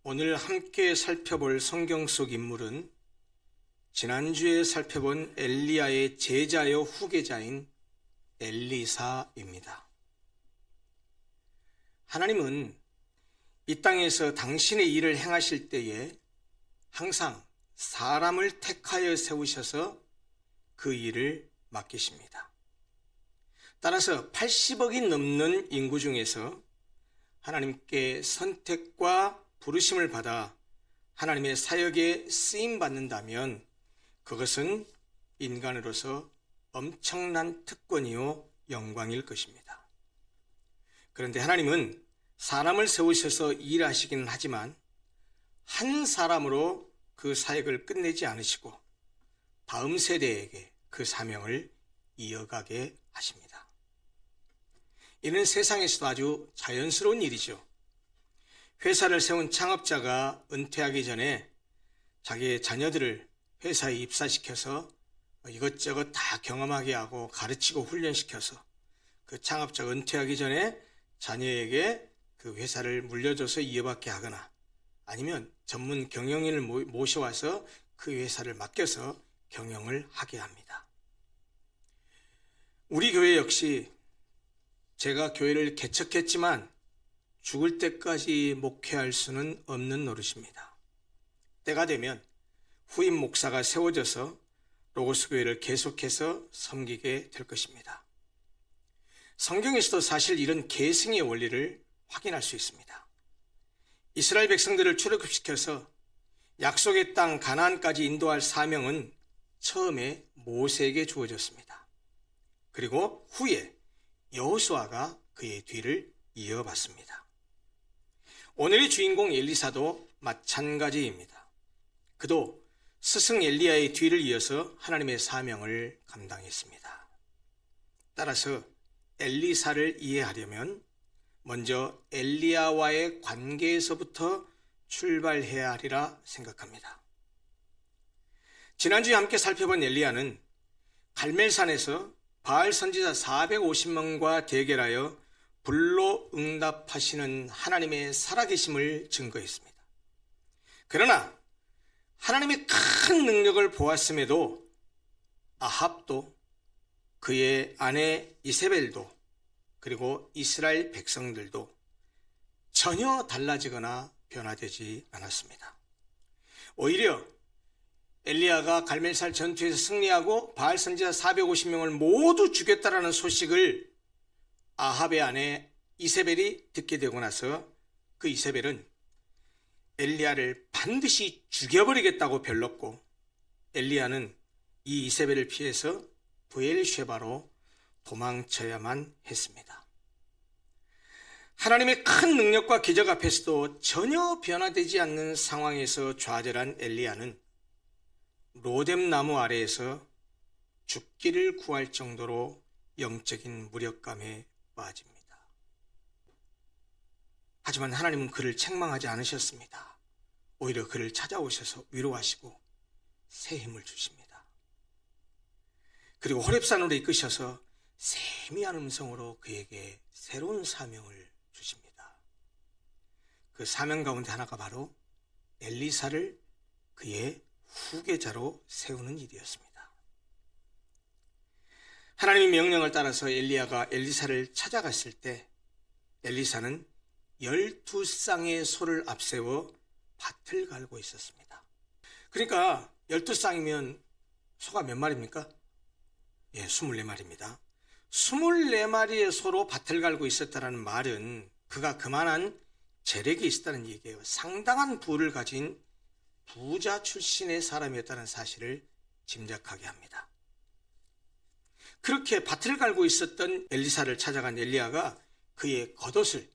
오늘 함께 살펴볼 성경 속 인물은 지난주에 살펴본 엘리야의 제자여 후계자인 엘리사입니다. 하나님은 이 땅에서 당신의 일을 행하실 때에 항상 사람을 택하여 세우셔서 그 일을 맡기십니다. 따라서 80억이 넘는 인구 중에서 하나님께 선택과 부르심을 받아 하나님의 사역에 쓰임받는다면 그것은 인간으로서 엄청난 특권이요 영광일 것입니다. 그런데 하나님은 사람을 세우셔서 일하시기는 하지만 한 사람으로 그 사역을 끝내지 않으시고 다음 세대에게 그 사명을 이어가게 하십니다. 이는 세상에서도 아주 자연스러운 일이죠. 회사를 세운 창업자가 은퇴하기 전에 자기의 자녀들을 회사에 입사시켜서 이것저것 다 경험하게 하고 가르치고 훈련시켜서 그 창업자가 은퇴하기 전에 자녀에게 그 회사를 물려줘서 이어받게 하거나 아니면 전문 경영인을 모셔와서 그 회사를 맡겨서 경영을 하게 합니다. 우리 교회 역시 제가 교회를 개척했지만 죽을 때까지 목회할 수는 없는 노릇입니다. 때가 되면 후임 목사가 세워져서 로고스 교회를 계속해서 섬기게 될 것입니다. 성경에서도 사실 이런 계승의 원리를 확인할 수 있습니다. 이스라엘 백성들을 출애굽시켜서 약속의 땅 가나안까지 인도할 사명은 처음에 모세에게 주어졌습니다. 그리고 후에 여호수아가 그의 뒤를 이어받습니다. 오늘의 주인공 엘리사도 마찬가지입니다. 그도 스승 엘리야의 뒤를 이어서 하나님의 사명을 감당했습니다. 따라서 엘리사를 이해하려면 먼저 엘리야와의 관계에서부터 출발해야 하리라 생각합니다. 지난주에 함께 살펴본 엘리야는 갈멜산에서 바알 선지자 450명과 대결하여 불로 응답하시는 하나님의 살아계심을 증거했습니다. 그러나 하나님의 큰 능력을 보았음에도 아합도 그의 아내 이세벨도 그리고 이스라엘 백성들도 전혀 달라지거나 변화되지 않았습니다. 오히려 엘리야가 갈멜산 전투에서 승리하고 바알 선지자 450명을 모두 죽였다라는 소식을 아합의 아내 이세벨이 듣게 되고 나서 그 이세벨은 엘리야를 반드시 죽여버리겠다고 별렀고 엘리야는 이 이세벨을 피해서 브엘쉐바로 도망쳐야만 했습니다. 하나님의 큰 능력과 기적 앞에서도 전혀 변화되지 않는 상황에서 좌절한 엘리야는 로뎀 나무 아래에서 죽기를 구할 정도로 영적인 무력감에 빠집니다. 하지만 하나님은 그를 책망하지 않으셨습니다. 오히려 그를 찾아오셔서 위로하시고 새 힘을 주십니다. 그리고 호렙산으로 이끄셔서 세미한 음성으로 그에게 새로운 사명을 주십니다. 그 사명 가운데 하나가 바로 엘리사를 그의 후계자로 세우는 일이었습니다. 하나님의 명령을 따라서 엘리야가 엘리사를 찾아갔을 때 엘리사는 12쌍의 소를 앞세워 밭을 갈고 있었습니다. 그러니까 12쌍이면 소가 몇 마리입니까? 24마리입니다. 24마리의 소로 밭을 갈고 있었다는 말은 그가 그만한 재력이 있었다는 얘기예요. 상당한 부를 가진 부자 출신의 사람이었다는 사실을 짐작하게 합니다. 그렇게 밭을 갈고 있었던 엘리사를 찾아간 엘리야가 그의 겉옷을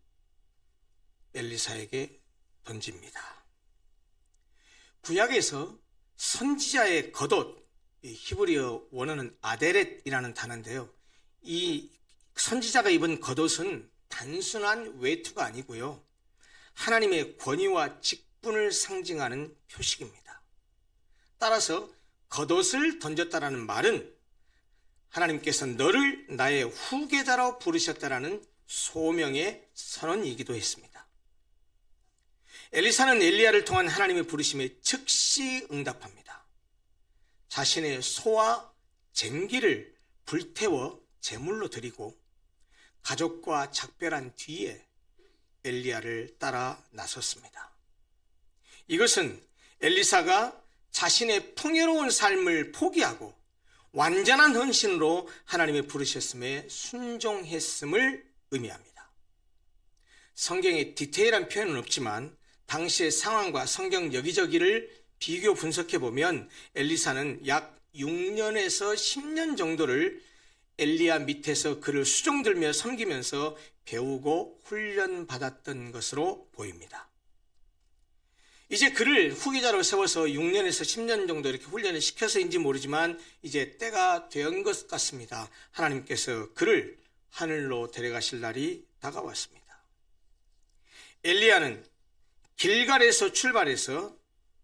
엘리사에게 던집니다. 구약에서 선지자의 겉옷, 히브리어 원어는 아데렛이라는 단어인데요. 이 선지자가 입은 겉옷은 단순한 외투가 아니고요. 하나님의 권위와 직분을 상징하는 표식입니다. 따라서 겉옷을 던졌다라는 말은 하나님께서 너를 나의 후계자로 부르셨다라는 소명의 선언이기도 했습니다. 엘리사는 엘리야를 통한 하나님의 부르심에 즉시 응답합니다. 자신의 소와 쟁기를 불태워 제물로 드리고 가족과 작별한 뒤에 엘리야를 따라 나섰습니다. 이것은 엘리사가 자신의 풍요로운 삶을 포기하고 완전한 헌신으로 하나님의 부르셨음에 순종했음을 의미합니다. 성경에 디테일한 표현은 없지만 당시의 상황과 성경 여기저기를 비교 분석해 보면 엘리사는 약 6년에서 10년 정도를 엘리야 밑에서 그를 수종들며 섬기면서 배우고 훈련받았던 것으로 보입니다. 이제 그를 후계자로 세워서 6년에서 10년 정도 이렇게 훈련을 시켜서인지 모르지만 이제 때가 된 것 같습니다. 하나님께서 그를 하늘로 데려가실 날이 다가왔습니다. 엘리야는 길갈에서 출발해서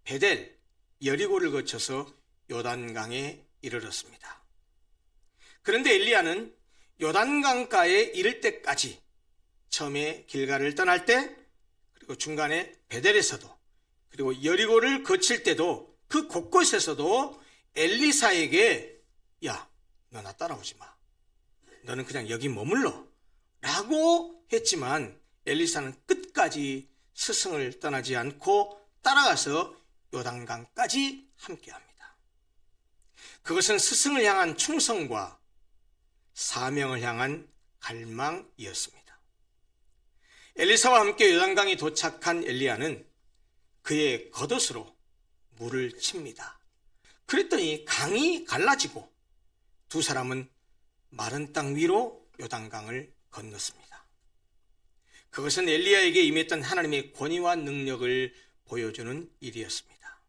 베델, 여리고를 거쳐서 요단강에 이르렀습니다. 그런데 엘리야는 요단강가에 이를 때까지 처음에 길갈을 떠날 때 그리고 중간에 베델에서도 그리고 여리고를 거칠 때도 그 곳곳에서도 엘리사에게 야, 너 나 따라오지 마. 너는 그냥 여기 머물러 라고 했지만 엘리사는 끝까지 스승을 떠나지 않고 따라가서 요단강까지 함께합니다. 그것은 스승을 향한 충성과 사명을 향한 갈망이었습니다. 엘리사와 함께 요단강에 도착한 엘리야는 그의 겉옷으로 물을 칩니다. 그랬더니 강이 갈라지고 두 사람은 마른 땅 위로 요단강을 건넜습니다. 그것은 엘리야에게 임했던 하나님의 권위와 능력을 보여주는 일이었습니다.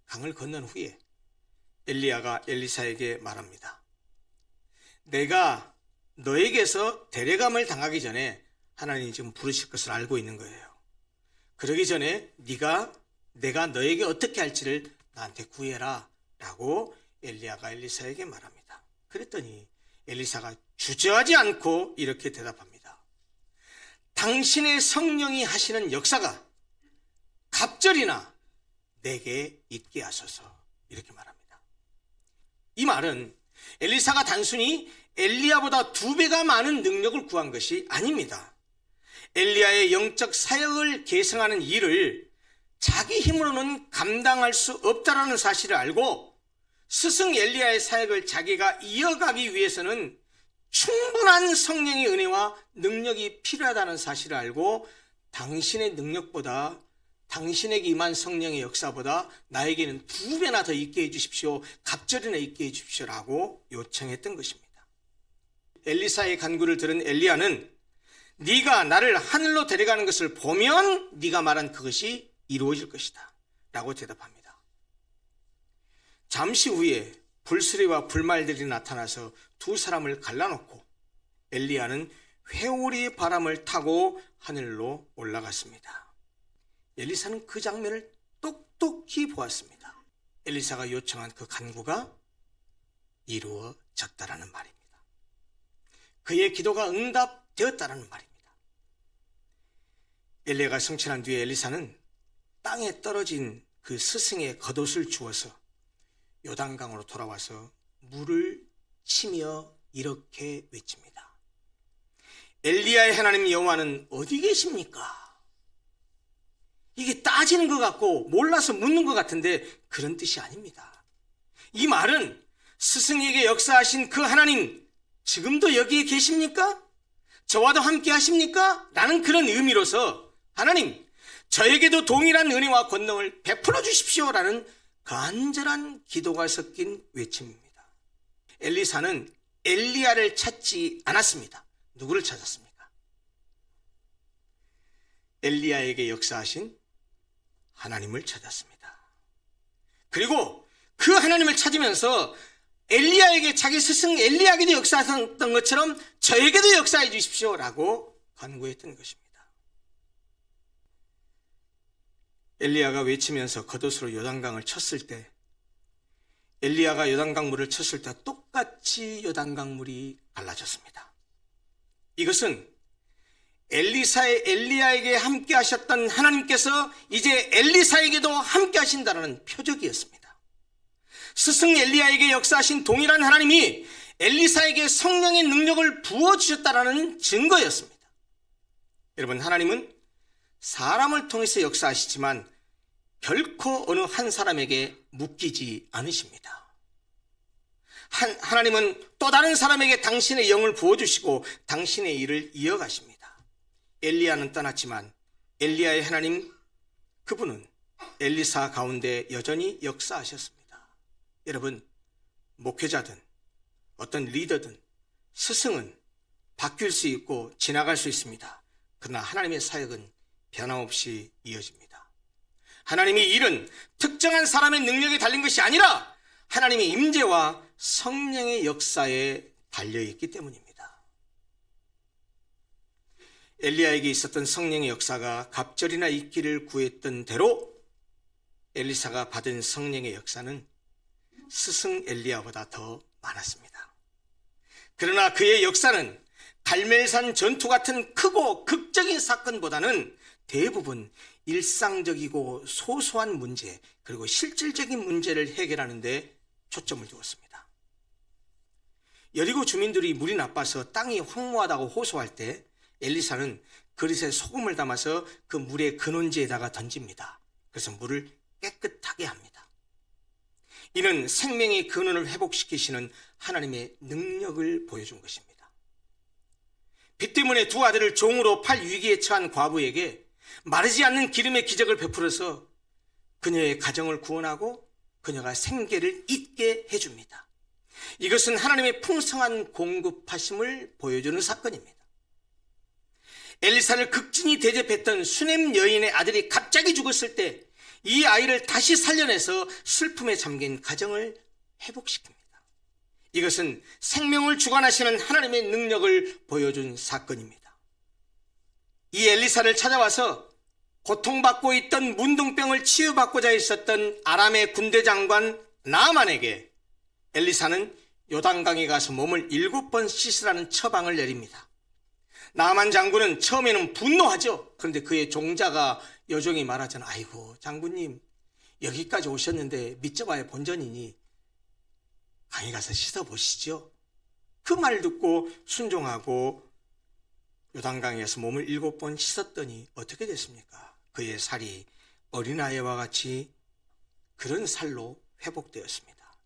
강을 건넌 후에 엘리야가 엘리사에게 말합니다. 내가 너에게서 데려감을 당하기 전에 하나님이 지금 부르실 것을 알고 있는 거예요. 그러기 전에 내가 너에게 어떻게 할지를 나한테 구해라 라고 엘리야가 엘리사에게 말합니다. 그랬더니 엘리사가 주저하지 않고 이렇게 대답합니다. 당신의 성령이 하시는 역사가 갑절이나 내게 있게 하소서 이렇게 말합니다. 이 말은 엘리사가 단순히 엘리야보다 2배가 많은 능력을 구한 것이 아닙니다. 엘리야의 영적 사역을 계승하는 일을 자기 힘으로는 감당할 수 없다라는 사실을 알고 스승 엘리야의 사역을 자기가 이어가기 위해서는 충분한 성령의 은혜와 능력이 필요하다는 사실을 알고 당신의 능력보다 당신에게 임한 성령의 역사보다 나에게는 2배나 더 있게 해주십시오. 갑절이나 있게 해주십시오라고 요청했던 것입니다. 엘리사의 간구를 들은 엘리야는 네가 나를 하늘로 데려가는 것을 보면 네가 말한 그것이 이루어질 것이다 라고 대답합니다. 잠시 후에 불수레와 불말들이 나타나서 두 사람을 갈라놓고 엘리야는 회오리 바람을 타고 하늘로 올라갔습니다. 엘리사는 그 장면을 똑똑히 보았습니다. 엘리사가 요청한 그 간구가 이루어졌다라는 말입니다. 그의 기도가 응답되었다라는 말입니다. 엘리야가 성취한 뒤에 엘리사는 땅에 떨어진 그 스승의 겉옷을 주워서 요단강으로 돌아와서 물을 치며 이렇게 외칩니다. 엘리야의 하나님 여호와는 어디 계십니까? 이게 따지는 것 같고 몰라서 묻는 것 같은데 그런 뜻이 아닙니다. 이 말은 스승에게 역사하신 그 하나님 지금도 여기에 계십니까? 저와도 함께 하십니까? 라는 그런 의미로서 하나님 저에게도 동일한 은혜와 권능을 베풀어 주십시오라는 간절한 기도가 섞인 외침입니다. 엘리사는 엘리야를 찾지 않았습니다. 누구를 찾았습니까? 엘리야에게 역사하신 하나님을 찾았습니다. 그리고 그 하나님을 찾으면서 엘리야에게 자기 스승 엘리야에게도 역사했던 것처럼 저에게도 역사해 주십시오라고 간구했던 것입니다. 엘리야가 외치면서 겉옷으로 요단강을 쳤을 때 엘리야가 요단강 물을 쳤을 때 똑같이 요단강 물이 갈라졌습니다. 이것은 엘리사의 엘리야에게 함께 하셨던 하나님께서 이제 엘리사에게도 함께 하신다는 표적이었습니다. 스승 엘리야에게 역사하신 동일한 하나님이 엘리사에게 성령의 능력을 부어주셨다는 증거였습니다. 여러분, 하나님은 사람을 통해서 역사하시지만 결코 어느 한 사람에게 묶이지 않으십니다. 하나님은 또 다른 사람에게 당신의 영을 부어주시고 당신의 일을 이어가십니다. 엘리야는 떠났지만 엘리야의 하나님, 그분은 엘리사 가운데 여전히 역사하셨습니다. 여러분, 목회자든 어떤 리더든 스승은 바뀔 수 있고 지나갈 수 있습니다. 그러나 하나님의 사역은 변함없이 이어집니다. 하나님의 일은 특정한 사람의 능력에 달린 것이 아니라 하나님의 임재와 성령의 역사에 달려있기 때문입니다. 엘리야에게 있었던 성령의 역사가 갑절이나 있기를 구했던 대로 엘리사가 받은 성령의 역사는 스승 엘리야보다 더 많았습니다. 그러나 그의 역사는 갈멜산 전투 같은 크고 극적인 사건보다는 대부분 일상적이고 소소한 문제, 그리고 실질적인 문제를 해결하는 데 초점을 두었습니다. 여리고 주민들이 물이 나빠서 땅이 황무하다고 호소할 때 엘리사는 그릇에 소금을 담아서 그 물의 근원지에다가 던집니다. 그래서 물을 깨끗하게 합니다. 이는 생명의 근원을 회복시키시는 하나님의 능력을 보여준 것입니다. 빚 때문에 두 아들을 종으로 팔 위기에 처한 과부에게 마르지 않는 기름의 기적을 베풀어서 그녀의 가정을 구원하고 그녀가 생계를 잇게 해줍니다. 이것은 하나님의 풍성한 공급하심을 보여주는 사건입니다. 엘리사를 극진히 대접했던 수넴 여인의 아들이 갑자기 죽었을 때 이 아이를 다시 살려내서 슬픔에 잠긴 가정을 회복시킵니다. 이것은 생명을 주관하시는 하나님의 능력을 보여준 사건입니다. 이 엘리사를 찾아와서 고통받고 있던 문둥병을 치유받고자 했었던 아람의 군대 장관 나아만에게 엘리사는 요단강에 가서 몸을 7번 씻으라는 처방을 내립니다. 나아만 장군은 처음에는 분노하죠. 그런데 그의 종자가 여종이 말하잖아요. 아이고 장군님, 여기까지 오셨는데 믿져봐야 본전이니 강에 가서 씻어보시죠. 그 말 듣고 순종하고 요단강에서 몸을 7번 씻었더니 어떻게 됐습니까? 그의 살이 어린아이와 같이 그런 살로 회복되었습니다.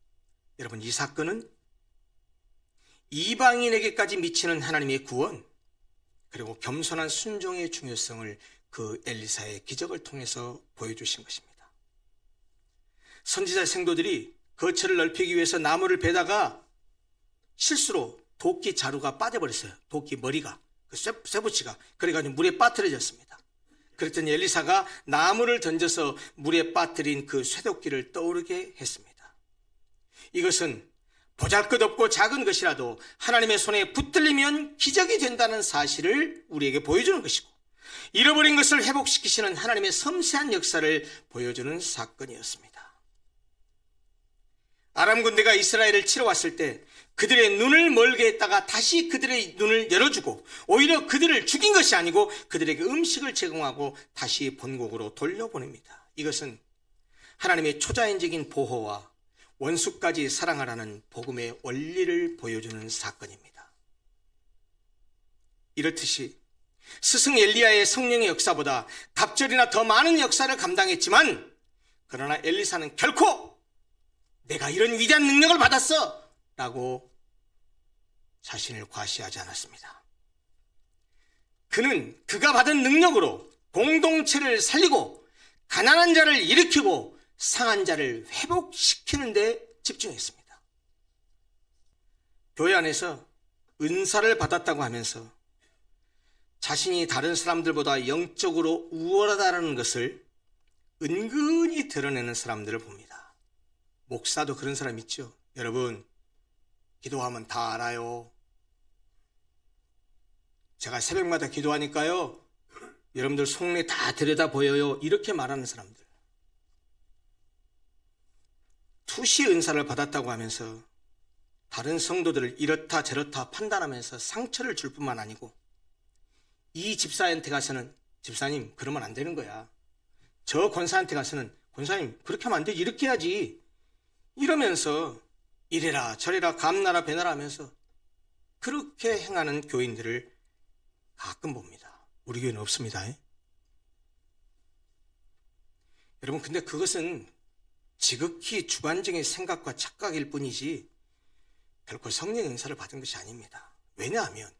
여러분, 이 사건은 이방인에게까지 미치는 하나님의 구원, 그리고 겸손한 순종의 중요성을 그 엘리사의 기적을 통해서 보여주신 것입니다. 선지자 생도들이 거처를 넓히기 위해서 나무를 베다가 실수로 도끼 자루가 빠져버렸어요. 도끼 머리가, 그 쇠붙이가. 그래가지고 물에 빠뜨려졌습니다. 그랬더니 엘리사가 나무를 던져서 물에 빠뜨린 그 쇠도끼를 떠오르게 했습니다. 이것은 보잘것없고 작은 것이라도 하나님의 손에 붙들리면 기적이 된다는 사실을 우리에게 보여주는 것이고, 잃어버린 것을 회복시키시는 하나님의 섬세한 역사를 보여주는 사건이었습니다. 아람 군대가 이스라엘을 치러 왔을 때 그들의 눈을 멀게 했다가 다시 그들의 눈을 열어주고, 오히려 그들을 죽인 것이 아니고 그들에게 음식을 제공하고 다시 본국으로 돌려보냅니다. 이것은 하나님의 초자연적인 보호와 원수까지 사랑하라는 복음의 원리를 보여주는 사건입니다. 이렇듯이 스승 엘리야의 성령의 역사보다 갑절이나 더 많은 역사를 감당했지만, 그러나 엘리사는 결코 내가 이런 위대한 능력을 받았어 라고 자신을 과시하지 않았습니다. 그는 그가 받은 능력으로 공동체를 살리고 가난한 자를 일으키고 상한 자를 회복시키는 데 집중했습니다. 교회 안에서 은사를 받았다고 하면서 자신이 다른 사람들보다 영적으로 우월하다는 것을 은근히 드러내는 사람들을 봅니다. 목사도 그런 사람 있죠. 여러분, 기도하면 다 알아요. 제가 새벽마다 기도하니까요, 여러분들 속내 다 들여다 보여요. 이렇게 말하는 사람들. 투시 은사를 받았다고 하면서 다른 성도들을 이렇다 저렇다 판단하면서 상처를 줄 뿐만 아니고 이 집사한테 가서는 집사님 그러면 안 되는 거야. 저 권사한테 가서는 권사님 그렇게 하면 안 되지, 이렇게 해야지. 이러면서 이래라 저래라 감나라 배나라 하면서 그렇게 행하는 교인들을 가끔 봅니다. 우리 교회는 없습니다. 여러분, 근데 그것은 지극히 주관적인 생각과 착각일 뿐이지 결코 성령의 은사를 받은 것이 아닙니다. 왜냐하면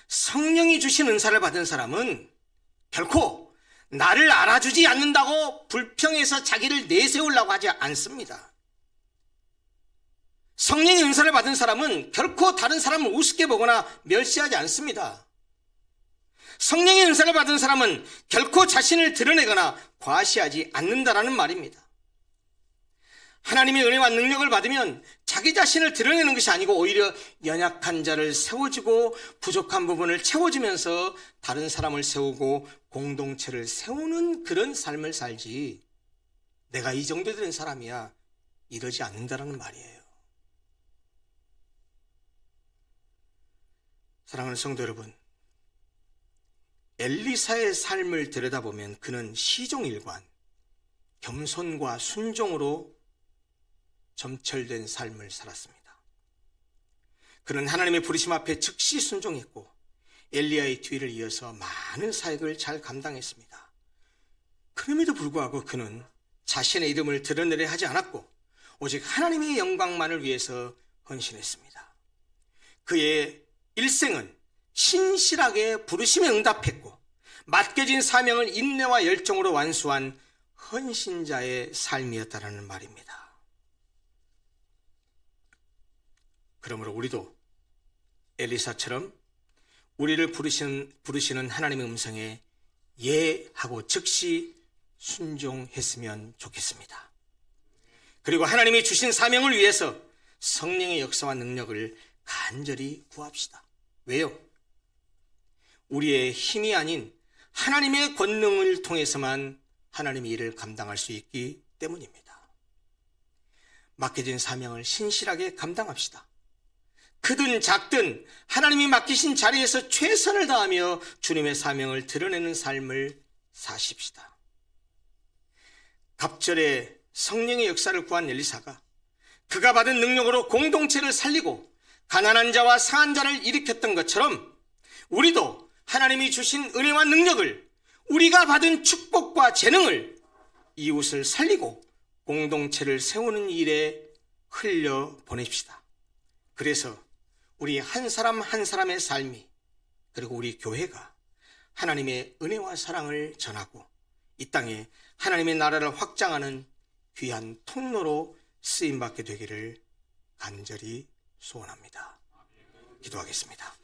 성령이 주신 은사를 받은 사람은 결코 나를 알아주지 않는다고 불평해서 자기를 내세우려고 하지 않습니다. 성령의 은사를 받은 사람은 결코 다른 사람을 우습게 보거나 멸시하지 않습니다. 성령의 은사를 받은 사람은 결코 자신을 드러내거나 과시하지 않는다라는 말입니다. 하나님의 은혜와 능력을 받으면 자기 자신을 드러내는 것이 아니고 오히려 연약한 자를 세워주고 부족한 부분을 채워주면서 다른 사람을 세우고 공동체를 세우는 그런 삶을 살지, 내가 이 정도 된 사람이야 이러지 않는다라는 말이에요. 사랑하는 성도 여러분, 엘리사의 삶을 들여다보면 그는 시종일관 겸손과 순종으로 점철된 삶을 살았습니다. 그는 하나님의 부르심 앞에 즉시 순종했고 엘리야의 뒤를 이어서 많은 사역을 잘 감당했습니다. 그럼에도 불구하고 그는 자신의 이름을 드러내려 하지 않았고 오직 하나님의 영광만을 위해서 헌신했습니다. 그의 일생은 신실하게 부르심에 응답했고 맡겨진 사명을 인내와 열정으로 완수한 헌신자의 삶이었다라는 말입니다. 그러므로 우리도 엘리사처럼 우리를 부르시는 하나님의 음성에 예하고 즉시 순종했으면 좋겠습니다. 그리고 하나님이 주신 사명을 위해서 성령의 역사와 능력을 간절히 구합시다. 왜요? 우리의 힘이 아닌 하나님의 권능을 통해서만 하나님의 일을 감당할 수 있기 때문입니다. 맡겨진 사명을 신실하게 감당합시다. 크든 작든 하나님이 맡기신 자리에서 최선을 다하며 주님의 사명을 드러내는 삶을 사십시다. 갑절에 성령의 역사를 구한 엘리사가 그가 받은 능력으로 공동체를 살리고 가난한 자와 상한 자를 일으켰던 것처럼 우리도 하나님이 주신 은혜와 능력을, 우리가 받은 축복과 재능을 이웃을 살리고 공동체를 세우는 일에 흘려 보냅시다. 그래서 우리 한 사람 한 사람의 삶이, 그리고 우리 교회가 하나님의 은혜와 사랑을 전하고 이 땅에 하나님의 나라를 확장하는 귀한 통로로 쓰임받게 되기를 간절히 소원합니다. 기도하겠습니다.